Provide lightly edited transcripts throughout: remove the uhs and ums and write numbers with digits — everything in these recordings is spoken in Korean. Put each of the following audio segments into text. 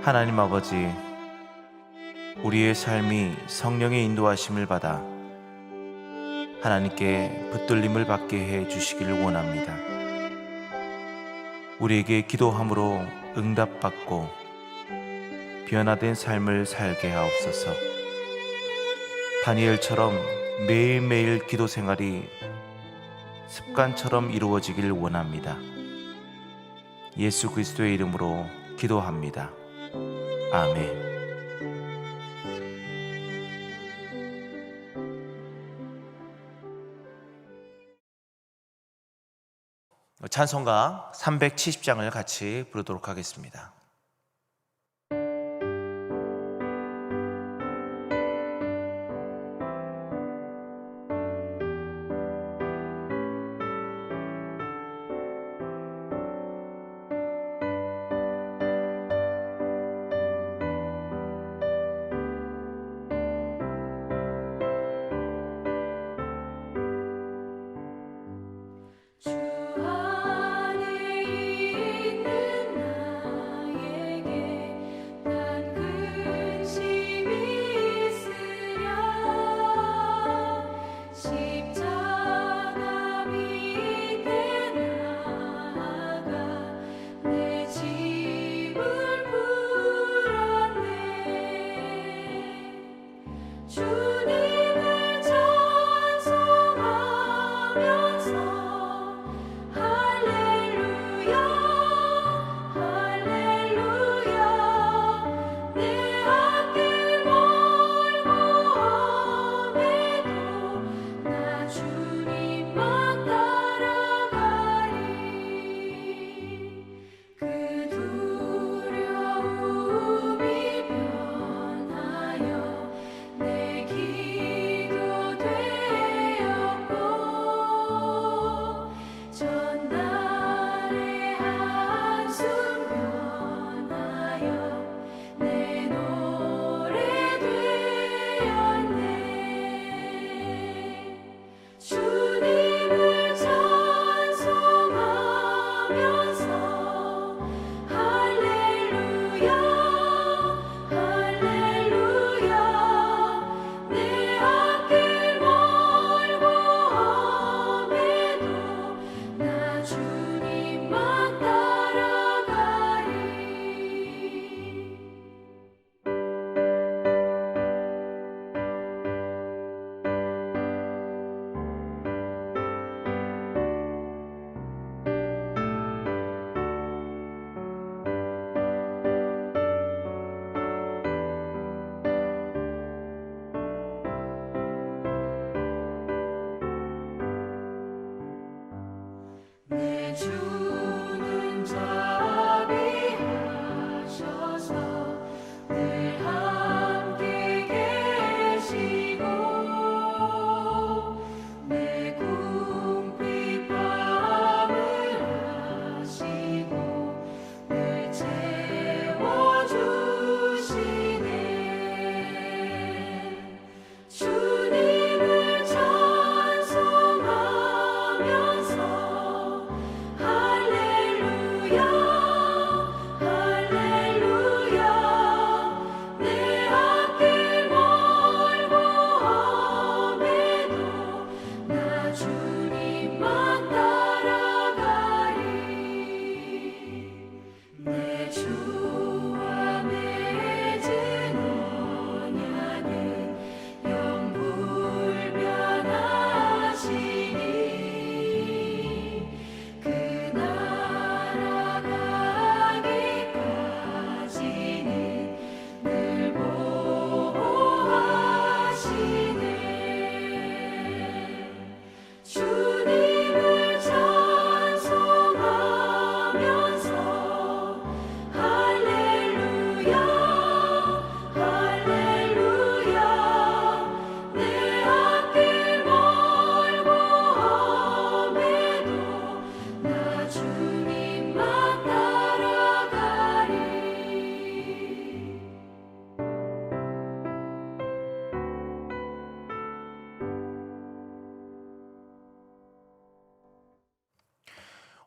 하나님 아버지, 우리의 삶이 성령의 인도하심을 받아 하나님께 붙들림을 받게 해 주시기를 원합니다. 우리에게 기도함으로 응답받고 변화된 삶을 살게 하옵소서. 다니엘처럼 매일매일 기도 생활이 습관처럼 이루어지길 원합니다. 예수 그리스도의 이름으로 기도합니다. 아멘. 찬송가 370장을 같이 부르도록 하겠습니다. 주 안에 있는 나의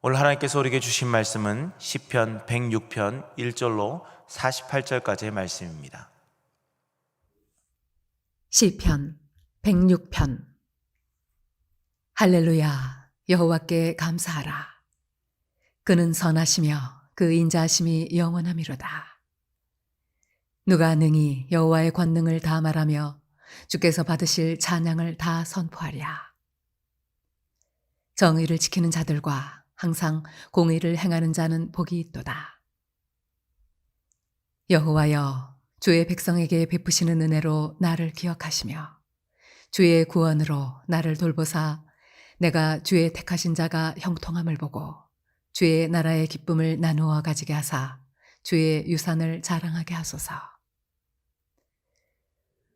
오늘 하나님께서 우리에게 주신 말씀은 시편 106편 1절로 48절까지의 말씀입니다. 시편 106편. 할렐루야, 여호와께 감사하라. 그는 선하시며 그 인자하심이 영원하미로다. 누가 능히 여호와의 권능을 다 말하며 주께서 받으실 찬양을 다 선포하랴. 정의를 지키는 자들과 항상 공의를 행하는 자는 복이 있도다. 여호와여, 주의 백성에게 베푸시는 은혜로 나를 기억하시며 주의 구원으로 나를 돌보사 내가 주의 택하신 자가 형통함을 보고 주의 나라의 기쁨을 나누어 가지게 하사 주의 유산을 자랑하게 하소서.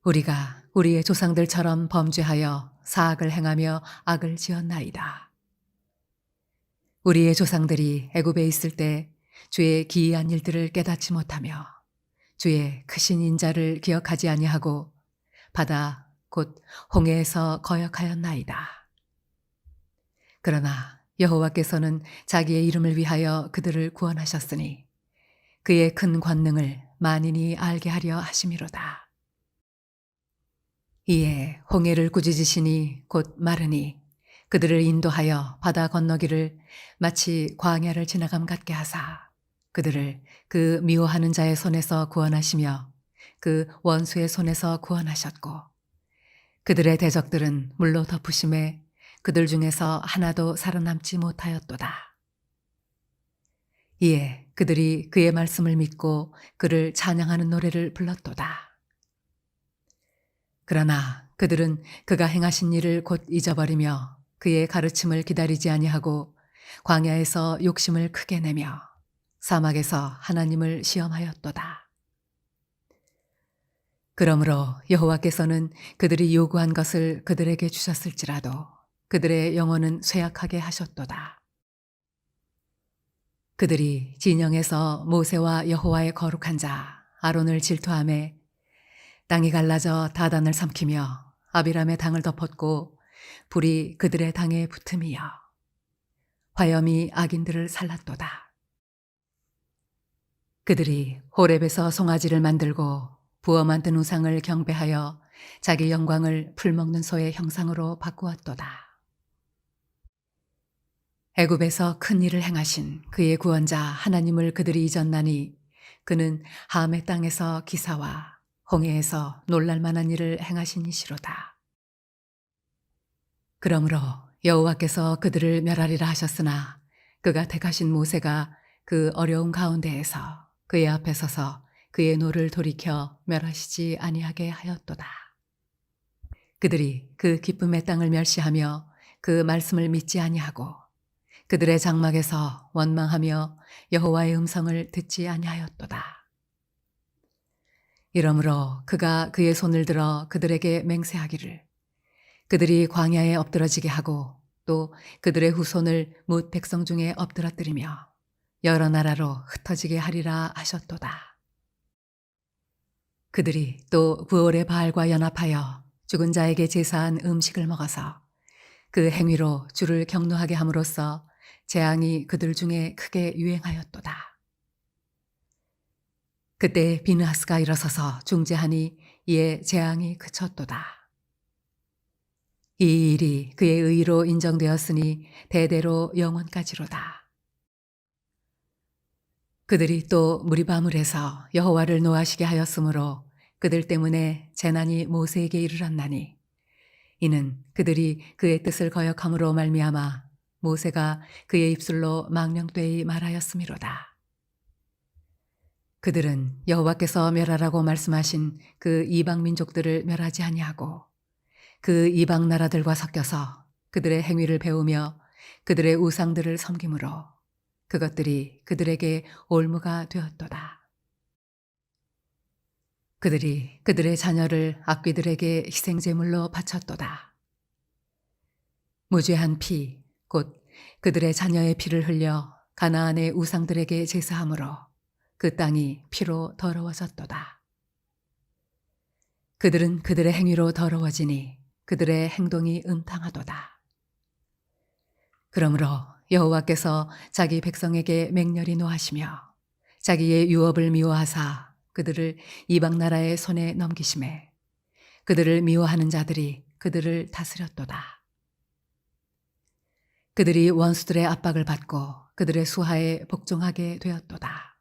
우리가 우리의 조상들처럼 범죄하여 사악을 행하며 악을 지었나이다. 우리의 조상들이 애굽에 있을 때 주의 기이한 일들을 깨닫지 못하며 주의 크신 인자를 기억하지 아니하고 바다 곧 홍해에서 거역하였나이다. 그러나 여호와께서는 자기의 이름을 위하여 그들을 구원하셨으니 그의 큰 권능을 만인이 알게 하려 하심이로다. 이에 홍해를 꾸짖으시니 곧 마르니 그들을 인도하여 바다 건너기를 마치 광야를 지나감 같게 하사 그들을 그 미워하는 자의 손에서 구원하시며 그 원수의 손에서 구원하셨고 그들의 대적들은 물로 덮으심에 그들 중에서 하나도 살아남지 못하였도다. 이에 그들이 그의 말씀을 믿고 그를 찬양하는 노래를 불렀도다. 그러나 그들은 그가 행하신 일을 곧 잊어버리며 그의 가르침을 기다리지 아니하고 광야에서 욕심을 크게 내며 사막에서 하나님을 시험하였도다. 그러므로 여호와께서는 그들이 요구한 것을 그들에게 주셨을지라도 그들의 영혼은 쇠약하게 하셨도다. 그들이 진영에서 모세와 여호와의 거룩한 자 아론을 질투하며 땅이 갈라져 다단을 삼키며 아비람의 당을 덮었고 불이 그들의 당에 붙음이여 화염이 악인들을 살랐도다. 그들이 호렙에서 송아지를 만들고 부어 만든 우상을 경배하여 자기 영광을 풀먹는 소의 형상으로 바꾸었도다. 애굽에서 큰 일을 행하신 그의 구원자 하나님을 그들이 잊었나니 그는 함의 땅에서 기사와 홍해에서 놀랄만한 일을 행하신 이시로다. 그러므로 여호와께서 그들을 멸하리라 하셨으나 그가 택하신 모세가 그 어려운 가운데에서 그의 앞에 서서 그의 노를 돌이켜 멸하시지 아니하게 하였도다. 그들이 그 기쁨의 땅을 멸시하며 그 말씀을 믿지 아니하고 그들의 장막에서 원망하며 여호와의 음성을 듣지 아니하였도다. 이러므로 그가 그의 손을 들어 그들에게 맹세하기를 그들이 광야에 엎드러지게 하고 또 그들의 후손을 뭇 백성 중에 엎드러뜨리며 여러 나라로 흩어지게 하리라 하셨도다. 그들이 또 부올의 바알과 연합하여 죽은 자에게 제사한 음식을 먹어서 그 행위로 주를 경노하게 함으로써 재앙이 그들 중에 크게 유행하였도다. 그때 비느하스가 일어서서 중재하니 이에 재앙이 그쳤도다. 이 일이 그의 의로 인정되었으니 대대로 영원까지로다. 그들이 또 무리바물에서 여호와를 노하시게 하였으므로 그들 때문에 재난이 모세에게 이르렀나니 이는 그들이 그의 뜻을 거역함으로 말미암아 모세가 그의 입술로 망령되이 말하였음이로다. 그들은 여호와께서 멸하라고 말씀하신 그 이방 민족들을 멸하지 아니하고 그 이방 나라들과 섞여서 그들의 행위를 배우며 그들의 우상들을 섬김으로 그것들이 그들에게 올무가 되었도다. 그들이 그들의 자녀를 악귀들에게 희생제물로 바쳤도다. 무죄한 피, 곧 그들의 자녀의 피를 흘려 가나안의 우상들에게 제사함으로 그 땅이 피로 더러워졌도다. 그들은 그들의 행위로 더러워지니 그들의 행동이 음탕하도다. 그러므로 여호와께서 자기 백성에게 맹렬히 노하시며 자기의 유업을 미워하사 그들을 이방 나라의 손에 넘기심에 그들을 미워하는 자들이 그들을 다스렸도다. 그들이 원수들의 압박을 받고 그들의 수하에 복종하게 되었도다.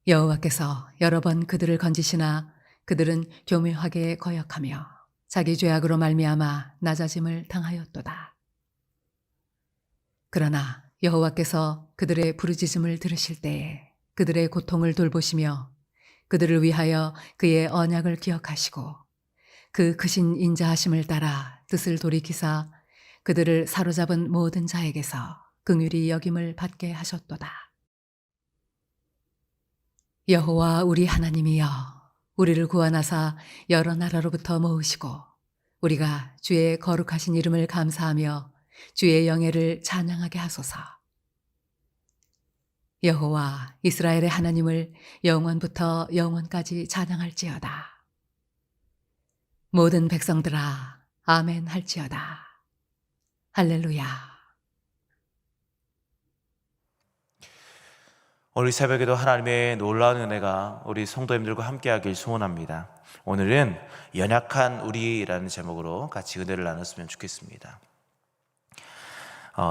여호와께서 여러 번 그들을 건지시나 그들은 교묘하게 거역하며 자기 죄악으로 말미암아 낮아짐을 당하였도다. 그러나 여호와께서 그들의 부르짖음을 들으실 때에 그들의 고통을 돌보시며 그들을 위하여 그의 언약을 기억하시고 그 크신 인자하심을 따라 뜻을 돌이키사 그들을 사로잡은 모든 자에게서 긍휼히 여김을 받게 하셨도다. 여호와 우리 하나님이여, 우리를 구원하사 여러 나라로부터 모으시고 우리가 주의 거룩하신 이름을 감사하며 주의 영예를 찬양하게 하소서. 여호와 이스라엘의 하나님을 영원부터 영원까지 찬양할지어다. 모든 백성들아 아멘 할지어다. 할렐루야. 오늘 새벽에도 하나님의 놀라운 은혜가 우리 성도님들과 함께하길 소원합니다. 오늘은 연약한 우리라는 제목으로 같이 은혜를 나눴으면 좋겠습니다.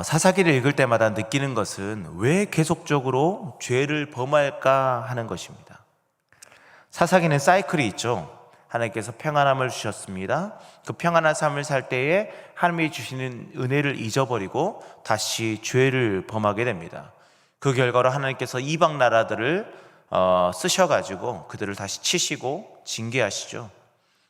사사기를 읽을 때마다 느끼는 것은 왜 계속적으로 죄를 범할까 하는 것입니다. 사사기는 사이클이 있죠. 하나님께서 평안함을 주셨습니다. 그 평안한 삶을 살 때에 하나님이 주시는 은혜를 잊어버리고 다시 죄를 범하게 됩니다. 그 결과로 하나님께서 이방 나라들을 쓰셔가지고 그들을 다시 치시고 징계하시죠.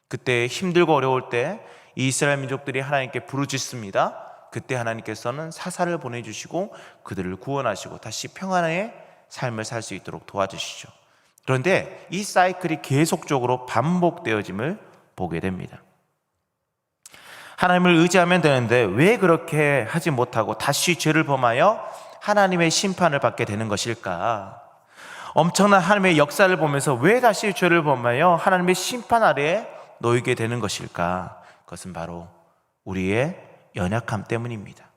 그때 힘들고 어려울 때 이스라엘 민족들이 하나님께 부르짖습니다. 그때 하나님께서는 사사를 보내주시고 그들을 구원하시고 다시 평안의 삶을 살 수 있도록 도와주시죠. 그런데 이 사이클이 계속적으로 반복되어짐을 보게 됩니다. 하나님을 의지하면 되는데 왜 그렇게 하지 못하고 다시 죄를 범하여 하나님의 심판을 받게 되는 것일까? 엄청난 하나님의 역사를 보면서 왜 다시 죄를 범하여 하나님의 심판 아래에 놓이게 되는 것일까? 그것은 바로 우리의 연약함 때문입니다.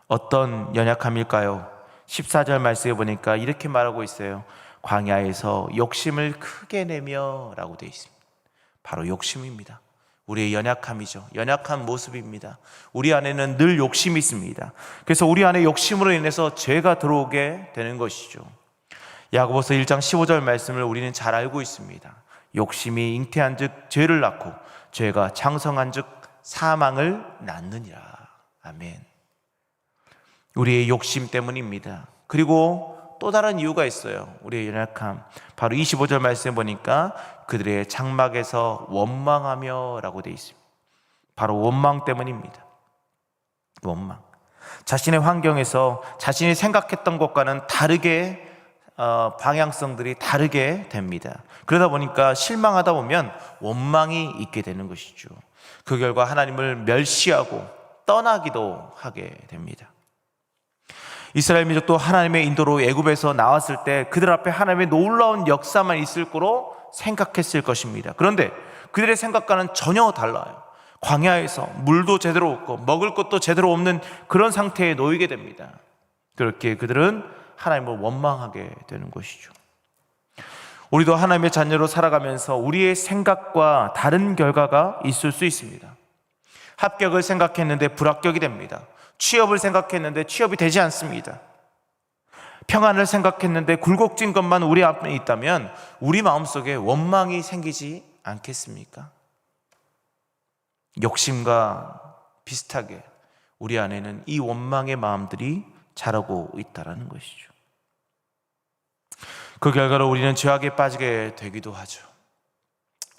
어떤 연약함일까요? 14절 말씀에 보니까 이렇게 말하고 있어요. 광야에서 욕심을 크게 내며 라고 되어 있습니다. 바로 욕심입니다. 우리의 연약함이죠. 연약한 모습입니다. 우리 안에는 늘 욕심이 있습니다. 그래서 우리 안에 욕심으로 인해서 죄가 들어오게 되는 것이죠. 야고보서 1장 15절 말씀을 우리는 잘 알고 있습니다. 욕심이 잉태한 즉 죄를 낳고 죄가 장성한 즉 사망을 낳느니라. 아멘. 우리의 욕심 때문입니다. 그리고 또 다른 이유가 있어요. 우리의 연약함. 바로 25절 말씀에 보니까 그들의 장막에서 원망하며 라고 되어 있습니다. 바로 원망 때문입니다. 원망. 자신의 환경에서 자신이 생각했던 것과는 다르게 방향성들이 다르게 됩니다. 그러다 보니까 실망하다 보면 원망이 있게 되는 것이죠. 그 결과 하나님을 멸시하고 떠나기도 하게 됩니다. 이스라엘 민족도 하나님의 인도로 애굽에서 나왔을 때 그들 앞에 하나님의 놀라운 역사만 있을 거로 생각했을 것입니다. 그런데 그들의 생각과는 전혀 달라요. 광야에서 물도 제대로 없고 먹을 것도 제대로 없는 그런 상태에 놓이게 됩니다. 그렇게 그들은 하나님을 원망하게 되는 것이죠. 우리도 하나님의 자녀로 살아가면서 우리의 생각과 다른 결과가 있을 수 있습니다. 합격을 생각했는데 불합격이 됩니다. 취업을 생각했는데 취업이 되지 않습니다. 평안을 생각했는데 굴곡진 것만 우리 앞에 있다면 우리 마음속에 원망이 생기지 않겠습니까? 욕심과 비슷하게 우리 안에는 이 원망의 마음들이 자라고 있다는 것이죠. 그 결과로 우리는 죄악에 빠지게 되기도 하죠.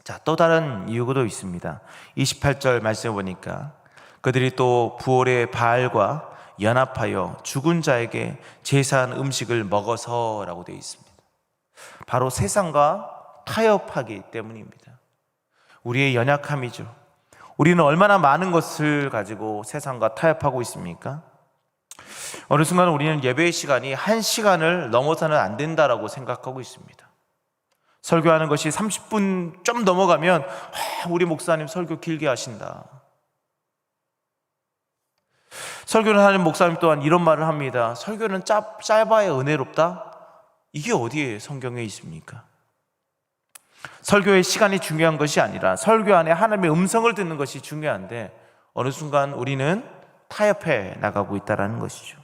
자, 또 다른 이유도 있습니다. 28절 말씀해 보니까 그들이 또 부올의 바알과 연합하여 죽은 자에게 제사한 음식을 먹어서라고 되어 있습니다. 바로 세상과 타협하기 때문입니다. 우리의 연약함이죠. 우리는 얼마나 많은 것을 가지고 세상과 타협하고 있습니까? 어느 순간 우리는 예배의 시간이 1시간을 넘어서는 안 된다라고 생각하고 있습니다. 설교하는 것이 30분 좀 넘어가면 우리 목사님 설교 길게 하신다. 설교를 하는 목사님 또한 이런 말을 합니다. 설교는 짧아야 은혜롭다? 이게 어디에 성경에 있습니까? 설교의 시간이 중요한 것이 아니라 설교 안에 하나님의 음성을 듣는 것이 중요한데 어느 순간 우리는 타협해 나가고 있다는 것이죠.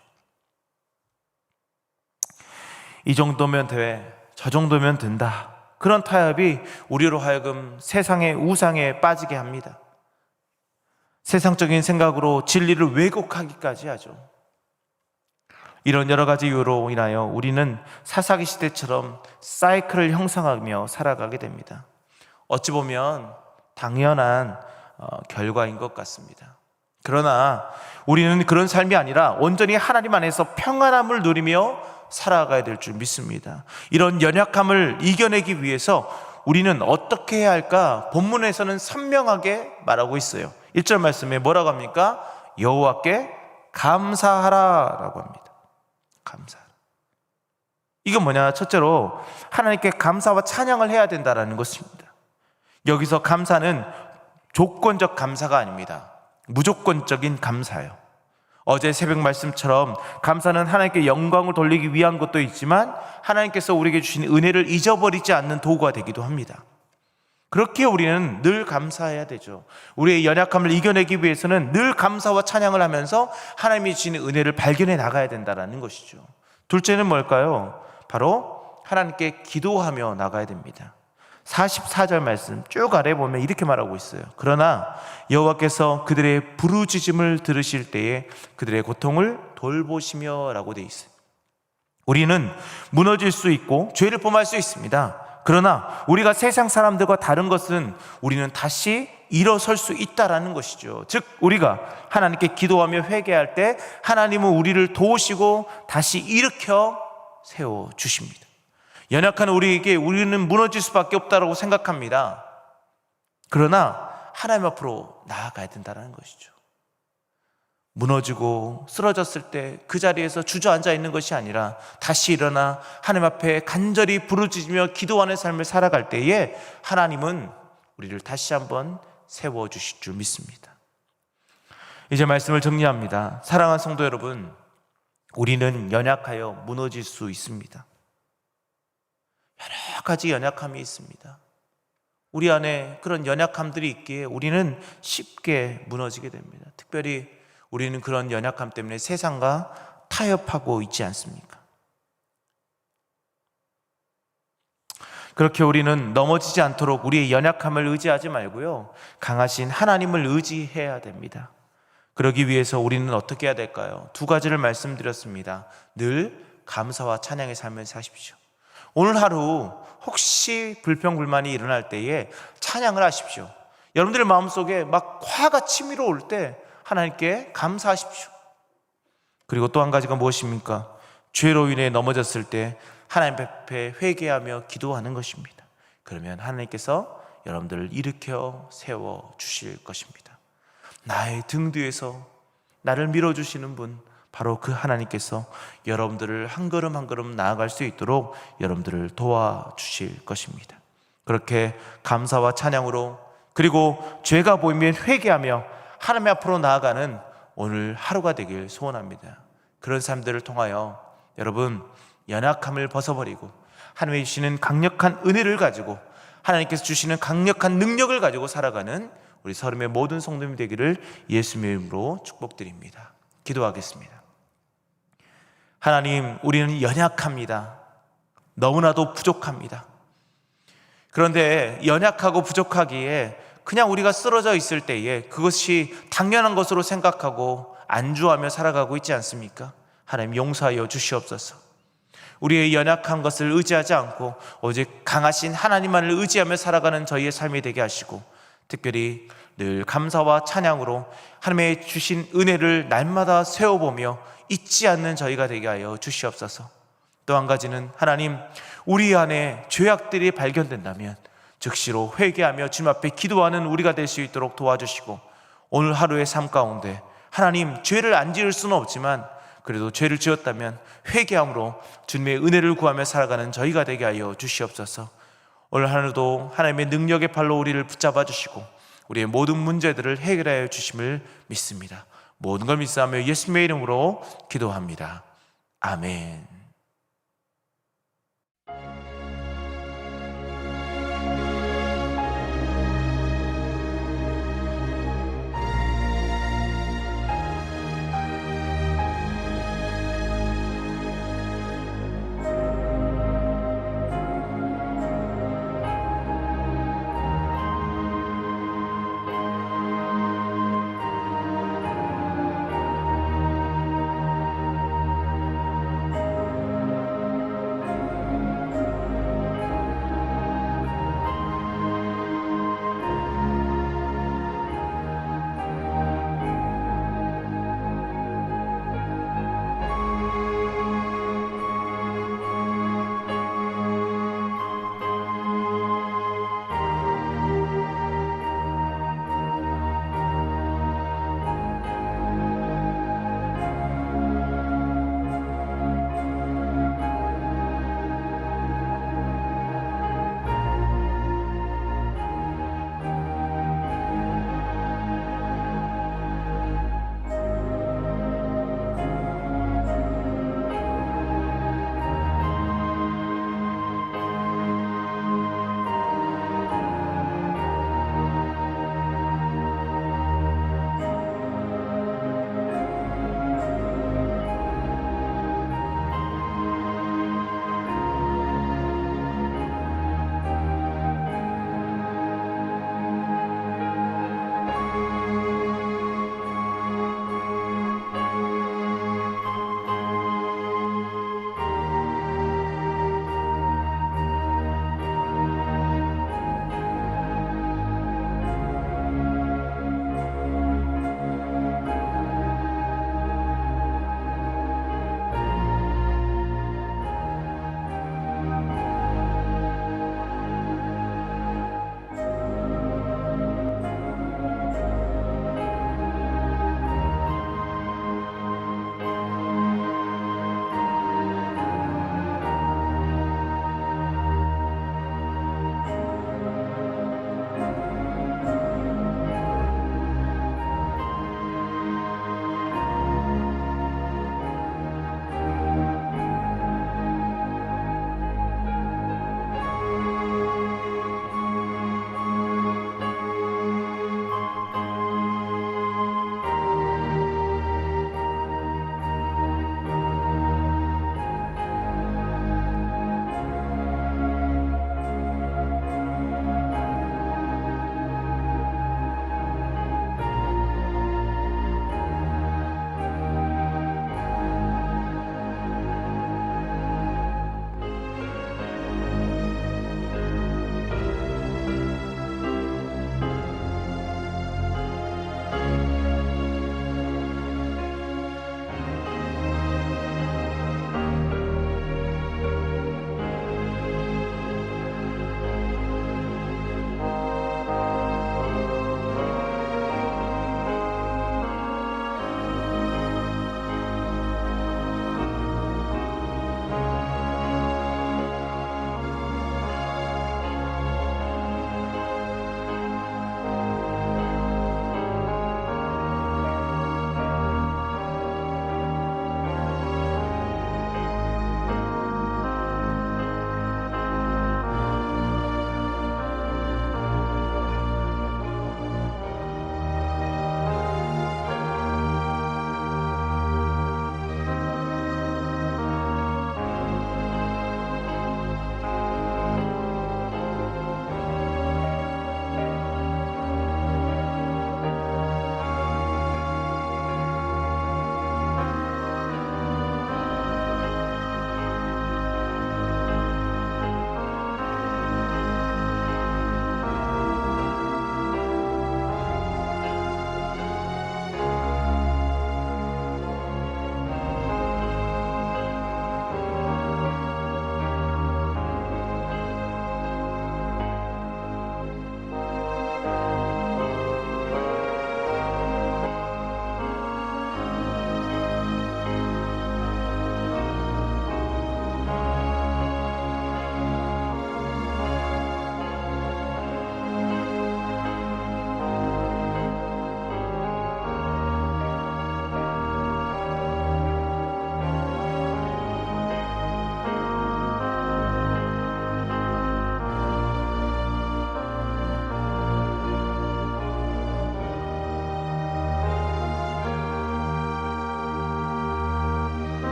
이 정도면 돼, 저 정도면 된다. 그런 타협이 우리로 하여금 세상의 우상에 빠지게 합니다. 세상적인 생각으로 진리를 왜곡하기까지 하죠. 이런 여러 가지 이유로 인하여 우리는 사사기 시대처럼 사이클을 형성하며 살아가게 됩니다. 어찌 보면 당연한 결과인 것 같습니다. 그러나 우리는 그런 삶이 아니라 온전히 하나님 안에서 평안함을 누리며 살아가야 될 줄 믿습니다. 이런 연약함을 이겨내기 위해서 우리는 어떻게 해야 할까? 본문에서는 선명하게 말하고 있어요. 1절 말씀에 뭐라고 합니까? 여호와께 감사하라 라고 합니다. 감사하라. 이건 뭐냐? 첫째로 하나님께 감사와 찬양을 해야 된다는 것입니다. 여기서 감사는 조건적 감사가 아닙니다. 무조건적인 감사예요. 어제 새벽 말씀처럼 감사는 하나님께 영광을 돌리기 위한 것도 있지만 하나님께서 우리에게 주신 은혜를 잊어버리지 않는 도구가 되기도 합니다. 그렇게 우리는 늘 감사해야 되죠. 우리의 연약함을 이겨내기 위해서는 늘 감사와 찬양을 하면서 하나님이 주시는 은혜를 발견해 나가야 된다는 것이죠. 둘째는 뭘까요? 바로 하나님께 기도하며 나가야 됩니다. 44절 말씀 쭉 아래 보면 이렇게 말하고 있어요. 그러나 여호와께서 그들의 부르짖음을 들으실 때에 그들의 고통을 돌보시며 라고 되어 있어요. 우리는 무너질 수 있고 죄를 범할 수 있습니다. 그러나 우리가 세상 사람들과 다른 것은 우리는 다시 일어설 수 있다라는 것이죠. 즉 우리가 하나님께 기도하며 회개할 때 하나님은 우리를 도우시고 다시 일으켜 세워주십니다. 연약한 우리에게 우리는 무너질 수밖에 없다고 생각합니다. 그러나 하나님 앞으로 나아가야 된다는 것이죠. 무너지고 쓰러졌을 때 그 자리에서 주저앉아 있는 것이 아니라 다시 일어나 하나님 앞에 간절히 부르짖으며 기도하는 삶을 살아갈 때에 하나님은 우리를 다시 한번 세워주실 줄 믿습니다. 이제 말씀을 정리합니다. 사랑하는 성도 여러분, 우리는 연약하여 무너질 수 있습니다. 여러 가지 연약함이 있습니다. 우리 안에 그런 연약함들이 있기에 우리는 쉽게 무너지게 됩니다. 특별히 우리는 그런 연약함 때문에 세상과 타협하고 있지 않습니까? 그렇게 우리는 넘어지지 않도록 우리의 연약함을 의지하지 말고요, 강하신 하나님을 의지해야 됩니다. 그러기 위해서 우리는 어떻게 해야 될까요? 두 가지를 말씀드렸습니다. 늘 감사와 찬양의 삶을 사십시오. 오늘 하루 혹시 불평불만이 일어날 때에 찬양을 하십시오. 여러분들의 마음속에 막 화가 치밀어 올 때 하나님께 감사하십시오. 그리고 또 한 가지가 무엇입니까? 죄로 인해 넘어졌을 때 하나님 앞에 회개하며 기도하는 것입니다. 그러면 하나님께서 여러분들을 일으켜 세워주실 것입니다. 나의 등 뒤에서 나를 밀어주시는 분, 바로 그 하나님께서 여러분들을 한 걸음 한 걸음 나아갈 수 있도록 여러분들을 도와주실 것입니다. 그렇게 감사와 찬양으로, 그리고 죄가 보이면 회개하며 하나님 앞으로 나아가는 오늘 하루가 되길 소원합니다. 그런 삶들을 통하여 여러분 연약함을 벗어버리고 하나님이 주시는 강력한 은혜를 가지고 하나님께서 주시는 강력한 능력을 가지고 살아가는 우리 서름의 모든 성도님이 되기를 예수님의 이름으로 축복드립니다. 기도하겠습니다. 하나님, 우리는 연약합니다. 너무나도 부족합니다. 그런데 연약하고 부족하기에 그냥 우리가 쓰러져 있을 때에 그것이 당연한 것으로 생각하고 안주하며 살아가고 있지 않습니까? 하나님 용서하여 주시옵소서. 우리의 연약한 것을 의지하지 않고 오직 강하신 하나님만을 의지하며 살아가는 저희의 삶이 되게 하시고, 특별히 늘 감사와 찬양으로 하나님의 주신 은혜를 날마다 세워보며 잊지 않는 저희가 되게 하여 주시옵소서. 또 한 가지는 하나님, 우리 안에 죄악들이 발견된다면 즉시로 회개하며 주님 앞에 기도하는 우리가 될 수 있도록 도와주시고, 오늘 하루의 삶 가운데 하나님, 죄를 안 지을 수는 없지만 그래도 죄를 지었다면 회개함으로 주님의 은혜를 구하며 살아가는 저희가 되게 하여 주시옵소서. 오늘 하루도 하나님의 능력의 팔로 우리를 붙잡아 주시고 우리의 모든 문제들을 해결하여 주심을 믿습니다. 모든 걸 믿사하며 예수님의 이름으로 기도합니다. 아멘.